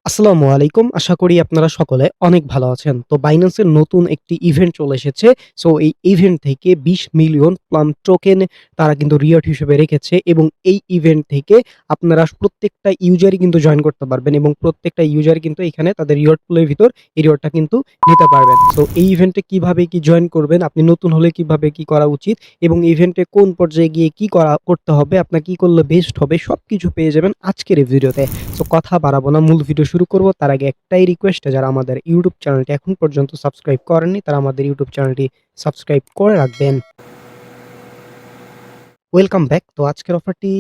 আসসালামু আলাইকুম। আশা করি আপনারা সকলে অনেক ভালো আছেন। তো Binance এর নতুন একটি ইভেন্ট চলে এসেছে। সো এই ইভেন্ট থেকে ২০ মিলিয়ন প্লাম টোকেন তারা কিন্তু রিওয়ার্ড হিসেবে রেখেছে এবং এই ইভেন্ট থেকে আপনারা প্রত্যেকটা ইউজারই কিন্তু জয়েন করতে পারবেন এবং প্রত্যেকটা ইউজার কিন্তু এখানে তাদের রিওয়ার্ড পুল এর ভিতর এই রিওয়ার্ডটা কিন্তু নিতে পারবেন। সো এই ইভেন্টে কিভাবে কি জয়েন করবেন, আপনি নতুন হলে কিভাবে কি করা উচিত এবং ইভেন্টে কোন পর্যায়ে গিয়ে কি করতে হবে, আপনার কি করলে বেস্ট হবে সবকিছু পেয়ে যাবেন আজকের এই ভিডিওতে। সো কথা বাড়াবো না, মূল ভিডিও শুরু করব। তার আগে একটাই রিকোয়েস্ট, যারা আমাদের ইউটিউব চ্যানেলটি এখন পর্যন্ত সাবস্ক্রাইব করেননি তারা আমাদের ইউটিউব চ্যানেলটি সাবস্ক্রাইব করে রাখবেন। Welcome back. তো আজকের অফারটি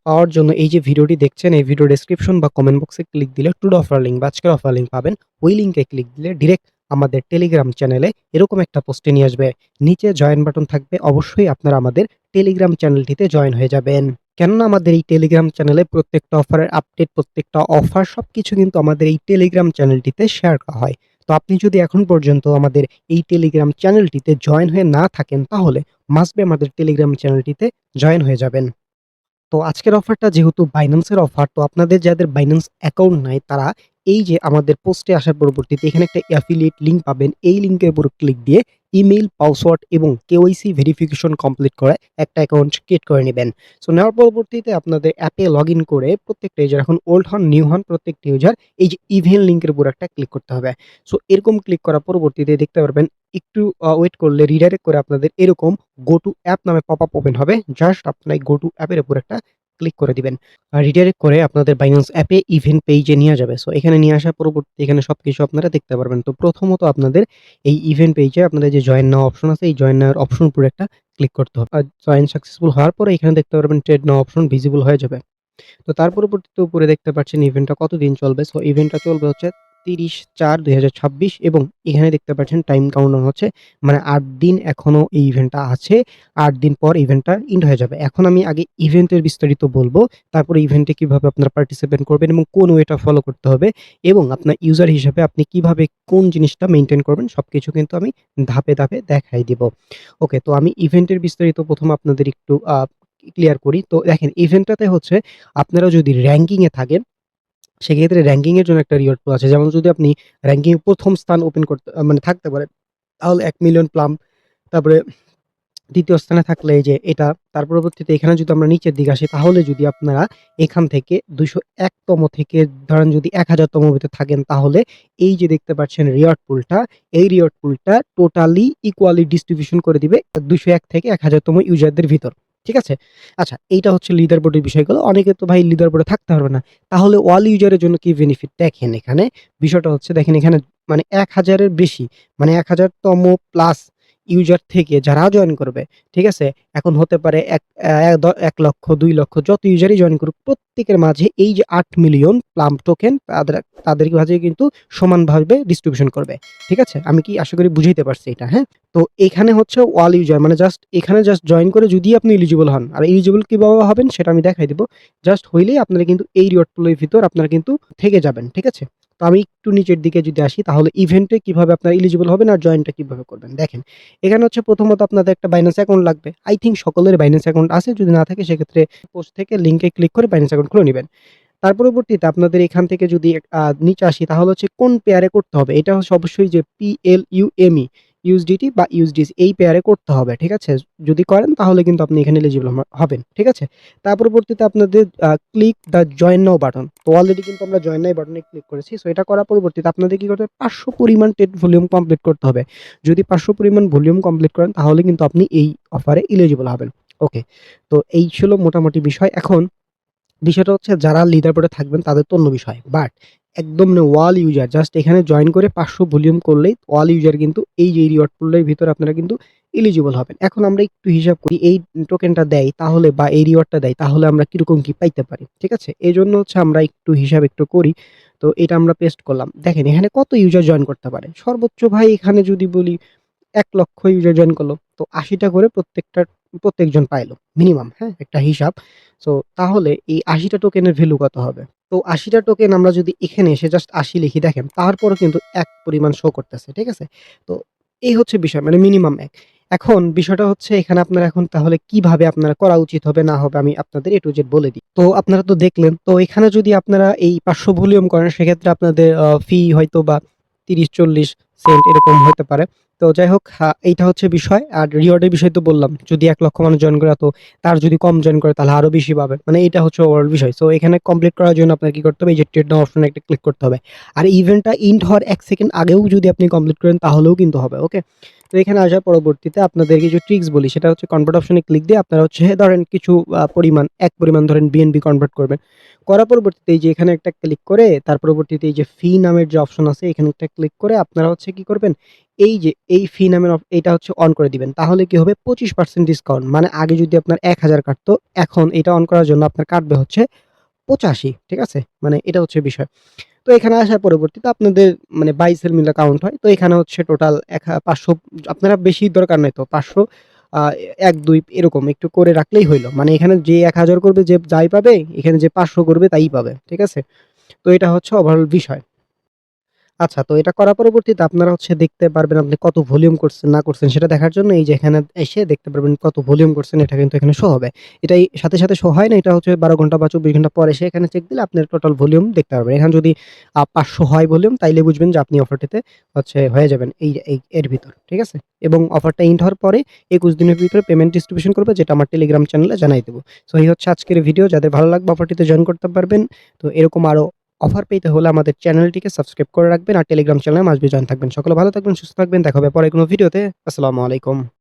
পাওয়ার জন্য এই যে ভিডিওটি দেখছেন, এই ভিডিও ডেসক্রিপশন বা কমেন্ট বক্সে ক্লিক দিলে টুডে অফার লিঙ্ক বা আজকের অফার লিঙ্ক পাবেন। ওই লিঙ্কে ক্লিক দিলে ডিরেক্ট আমাদের টেলিগ্রাম চ্যানেলে এরকম একটা পোস্টে নিয়ে আসবে। নিচে জয়েন বাটন থাকবে, অবশ্যই আপনারা আমাদের টেলিগ্রাম চ্যানেলটিতে জয়েন হয়ে যাবেন। কেননা আমাদের এই টেলিগ্রাম চ্যানেলে প্রত্যেকটা অফারের আপডেট, প্রত্যেকটা অফার সবকিছু কিন্তু আমাদের এই টেলিগ্রাম চ্যানেলটিতে শেয়ার করা হয়। তো আপনি যদি এখন পর্যন্ত আমাদের এই টেলিগ্রাম চ্যানেলটিতে জয়েন হয়ে না থাকেন তাহলে মাস্ট বি আমাদের টেলিগ্রাম চ্যানেলটিতে জয়েন হয়ে যাবেন। তো আজকের অফারটা যেহেতু Binance এর অফার, তো আপনাদের যাদের Binance অ্যাকাউন্ট নাই তারা এই যে আমাদের পোস্টে আসার পরবর্তীতে এখানে একটা অ্যাফিলিয়েট লিঙ্ক পাবেন। এই লিঙ্কের উপর ক্লিক দিয়ে ইমেইল, পাসওয়ার্ড এবং কেওয়াইসি ভেরিফিকেশন কমপ্লিট করে একটা অ্যাকাউন্ট ক্রিয়েট করে নিবেন। সো নেওয়ার পরবর্তীতে আপনাদের অ্যাপে লগইন করে প্রত্যেকটা ইউজার, এখন ওল্ড হন, নিউ হন, প্রত্যেকটা ইউজার এই যে ইভেন্ট লিঙ্কের উপর একটা ক্লিক করতে হবে। সো এরকম ক্লিক করার পরবর্তীতে দেখতে পারবেন একটু ওয়েট করলে রিডাইরেক্ট করে আপনাদের এরকম গো টু অ্যাপ নামে পপআপ ওপেন হবে। জাস্ট আপনারা এই গো টু অ্যাপের উপর একটা ক্লিক করে দিবেন। রিডাইরেক্ট করে আপনাদের Binance অ্যাপে ইভেন্ট পেইজে নিয়ে যাবে। সো এখানে নিয়ে আসার পরবর্তী এখানে সবকিছু আপনারা দেখতে পারবেন। তো প্রথমত আপনাদের এই ইভেন্ট পেইজে আপনাদের যে জয়েন নাও অপশন আছে, এই জয়েন নাওয়ার অপশন উপরে একটা ক্লিক করতে হবে। আর জয়েন সাকসেসফুল হওয়ার পরে এখানে দেখতে পারবেন ট্রেড নাও অপশন ভিজিবল হয়ে যাবে। তো তার পরবর্তীতে উপরে দেখতে পাচ্ছেন ইভেন্টটা কতদিন চলবে। সো ইভেন্টটা চলবে হচ্ছে ৩০/৪/২০২৬ এবং এখানে দেখতে পাচ্ছেন টাইম কাউন্টডাউন হচ্ছে, মানে ৮ দিন এখনো এই ইভেন্টটা আছে। ৮ দিন পর ইভেন্টটা এন্ড হয়ে যাবে। এখন আমি আগে ইভেন্টের বিস্তারিত বলবো। তারপরে ইভেন্টে কিভাবে আপনারা পার্টিসিপেট করবেন এবং কোন ওয়েটা ফলো করতে হবে এবং আপনার ইউজার হিসেবে আপনি কিভাবে কোন জিনিসটা মেইনটেইন করবেন সবকিছু কিন্তু আমি ধাপে, ধাপে দেখাই দিব। ওকে, তো আমি ইভেন্টের বিস্তারিত ১ম আপনাদের একটু ক্লিয়ার করি। তো দেখেন ইভেন্টটাতে হচ্ছে আপনারা যদি র‍্যাংকিং এ থাকেন, সেক্ষেত্রে র‍্যাংকিং এর জন্য একটা রিওয়ার্ড পুল আছে। যেমন যদি আপনি র‍্যাংকিং এ ১ম স্থান ওপেন করতে মানে থাকতে পারেন তাহলে ১ মিলিয়ন প্লাম। তারপরে ২য় স্থানে থাকলে এই যে এটা। তার পরবর্তীতে এখানে যদি আমরা নিচের দিকে আসি তাহলে যদি আপনারা এখান থেকে ২০১ তম থেকে ধরেন যদি ১,০০০ তম ভিতরে থাকেন তাহলে এই যে দেখতে পাচ্ছেন রিওয়ার্ড পুলটা, এই রিওয়ার্ড পুলটা টোটালি ইকুয়ালি ডিস্ট্রিবিউশন করে দিবে ২০১ থেকে ১,০০০ তম ইউজারদের ভিতর। ঠিক আছে? আচ্ছা, এইটা হচ্ছে লিডার বোর্ডের বিষয়গুলো। অনেকে তো ভাই লিডার বোর্ডে থাকতে পারবে না। তাহলে অল ইউজারের জন্য কি বেনিফিট দেখেন এখানে। বিষয়টা হচ্ছে দেখেন এখানে মানে ১,০০০ এর বেশি, মানে ১,০০০ তম প্লাস ইউজার থেকে যারা জয়েন করবে, ঠিক আছে? এখন হতে পারে ১,০০,০০০, ২,০০,০০০ যত ইউজারই জয়েন করুক প্রত্যেকের মাঝে এই যে ৮ মিলিয়ন প্লাম টোকেন তাদের মাঝে কিন্তু সমানভাবে ডিস্ট্রিবিউশন করবে। ঠিক আছে? আমি কি আশা করি বুঝাইতে পারছি এটা, হ্যাঁ? তো এখানে হচ্ছে অল ইউজার মানে জাস্ট এখানে জাস্ট জয়েন করে যদি আপনি এলিজিবল হন, আর এলিজিবল কিভাবে হবেন সেটা আমি দেখাই দিব। জাস্ট হইলেই আপনারা কিন্তু এই রিওয়ার্ড পুল এর ভিতর আপনারা কিন্তু থেকে যাবেন। ঠিক আছে? তো আমি একটু নিচের দিকে যদি আসি তাহলে ইভেন্টে কিভাবে আপনারা এলিজিবল হবেন আর জয়েনটা কিভাবে করবেন দেখেন। এখানে হচ্ছে প্রথমত আপনাদের একটা Binance অ্যাকাউন্ট লাগবে। আই থিংক সকলের Binance অ্যাকাউন্ট আছে। যদি না থাকে সেক্ষেত্রে পোস্ট থেকে লিংকে ক্লিক করে Binance অ্যাকাউন্ট খুলে নিবেন। তার পরবর্তীতে আপনাদের এখান থেকে যদি নিচে আসি তাহলে হচ্ছে কোন পেয়ারে করতে হবে। এটা হচ্ছে অবশ্যই যে PLUME USDT বা USDC এই পেয়ারে করতে হবে। ঠিক আছে? যদি করেন তাহলে কিন্তু আপনি এখানে এলিজিবল হবেন। ঠিক আছে? তার পরবর্তীতে আপনাদের click the join now button. তো অলরেডি কিন্তু আমরা জয়েন নাও বাটনে ক্লিক করেছি। সো এটা করার পরবর্তীতে আপনাদের কি করতে হবে ৫০০ পরিমাণ ট্রেড ভলিউম কমপ্লিট করতে হবে। যদি ৫০০ পরিমাণ ভলিউম কমপ্লিট করেন তাহলে কিন্তু আপনি এই অফারে এলিজিবল হবেন। ওকে। তো এই ছিল মোটামুটি বিষয়। এখন বিষয়টা হচ্ছে যারা লিডার বোর্ডে থাকবেন তাদের তো অন্য বিষয়। বাট একদম অল ইউজার জাস্ট এখানে জয়েন করে ৫০০ ভলিউম করলেই অল ইউজার কিন্তু এই যে রিওয়ার্ড পুলের ভিতরে আপনারা কিন্তু এলিজিবল হবেন। এখন আমরা একটু হিসাব করি এই টোকেনটা দেয় তাহলে বা এই রিওয়ার্ডটা দেয় তাহলে আমরা কিরকম কি পাইতে পারি। ঠিক আছে? এজন্য হচ্ছে আমরা একটু হিসাব একটু করি। তো এটা আমরা পেস্ট করলাম। দেখেন এখানে কত ইউজার জয়েন করতে পারে। সর্বোচ্চ ভাই এখানে যদি বলি ১,০০,০০০ ইউজার জয়েন করলো। তো ৮০ টা করে প্রত্যেকজন পাইলো। মিনিমাম, হ্যাঁ? একটা হিসাব। সো তাহলে এই ৮০ টা টোকেনের ভ্যালু কত হবে? তো ৮০ টা টোকেন আমরা যদি এখানে এসে জাস্ট ৮০ লিখি দেখেন তারপরেও কিন্তু এক পরিমাণ শো করতেছে। ঠিক আছে? তো এই হচ্ছে বিষয় মানে মিনিমাম ১। এখন বিষয়টা হচ্ছে এখানে আপনারা এখন তাহলে কিভাবে আপনারা করা উচিত হবে না হবে আমি আপনাদের A to Z বলে দিই। তো আপনারা তো দেখলেন। তো এখানে যদি আপনারা এই ৫০০ ভলিউম করেন সেক্ষেত্রে আপনাদের ফি হয়তোবা ৩০-৪০ সেন্ট এরকম হতে পারে। তো যাই হোক এইটা হচ্ছে বিষয়। আর রিওয়ার্ডের বিষয় তো বললাম। যদি ১,০০,০০০ মানুষ জয়েন করে তো তার যদি কম জয়েন করে তাহলে আরো বেশি পাবে। মানে এইটা হচ্ছে ওভারঅল বিষয়। সো এখানে কমপ্লিট করার জন্য আপনার কি করতে হবে? এই যে ট্রেড নাও অপশনে একটা ক্লিক করতে হবে। আর ইভেন্টটা এন্ড হওয়ার ১ সেকেন্ড আগেও যদি আপনি কমপ্লিট করেন তাহলেও কিন্তু হবে। ওকে? তো এখানে আসার পরবর্তীতে আপনাদের কিছু ট্রিক্স বলি সেটা হচ্ছে কনভার্ট অপশনে ক্লিক দিয়ে আপনারা হচ্ছে ধরেন কিছু পরিমাণ ধরেন বিএনবি কনভার্ট করবেন। করার পরবর্তীতে এই যে এখানে একটা ক্লিক করে তার পরবর্তীতে এই যে ফি নামের যে অপশন আছে এখানে একটা ক্লিক করে আপনারা হচ্ছে কি করবেন? এই যে এই ফি নামের এইটা হচ্ছে অন করে দিবেন। তাহলে কি হবে 25% ডিসকাউন্ট। মানে আগে যদি আপনার ১,০০০ কাটতো এখন এটা অন করার জন্য আপনার কাটবে হচ্ছে ৮৫, ঠিক আছে? মানে এটা হচ্ছে বিষয়। তো এখানে আসার পরবর্তীতে আপনাদের মানে বাই সেল মিলে কাউন্ট হয়। তো এখানে হচ্ছে টোটাল ৫০০ আপনারা বেশি দরকার নাই তো ৫০০ আ ১, ২ এরকম একটু করে রাখলেই হইল। মানে এখানে যে ১,০০০ করবে যে যাই পাবে, এখানে যে ৫০০ করবে তাই পাবে। ঠিক আছে? তো এটা হচ্ছে ওভারঅল বিষয়। আচ্ছা, তো এটা করার পরবর্তীতে আপনারা হচ্ছে দেখতে পারবেন আপনি কত ভলিউম করছেন না করছেন সেটা দেখার জন্য এই যে এখানে এসে দেখতে পারবেন কত ভলিউম করছেন এটা কিন্তু এখানে শো হবে। এটাই সাথে শো হয় না, এটা হচ্ছে ১২ ঘন্টা বা ২৪ ঘন্টা পরে এসে এখানে চেক দিলে আপনার টোটাল ভলিউম দেখতে পারবেন। এখানে যদি ৫০০ হয় ভলিউম তাইলে বুঝবেন যে আপনি অফারটিতে হচ্ছে হয়ে যাবেন এর ভিতর। ঠিক আছে? এবং অফারটা এন্ড হওয়ার পরে ২১ দিনের ভিতরে পেমেন্ট ডিস্ট্রিবিউশন করবে যেটা আমার টেলিগ্রাম চ্যানেলে জানাই দেব। সো এই হচ্ছে আজকের ভিডিও। যাদের ভালো লাগবে অফারটিতে জয়েন করতে পারবেন। তো এরকম আরো অফার পেতে হলে আমাদের চ্যানেলটিকে সাবস্ক্রাইব করে রাখবেন আর টেলিগ্রাম চ্যানেলে মাস্ট বি জয়েন থাকবেন। সকলে ভালো থাকবেন, সুস্থ থাকবেন। দেখা হবে পরে কোনো ভিডিওতে। আসসালামু আলাইকুম।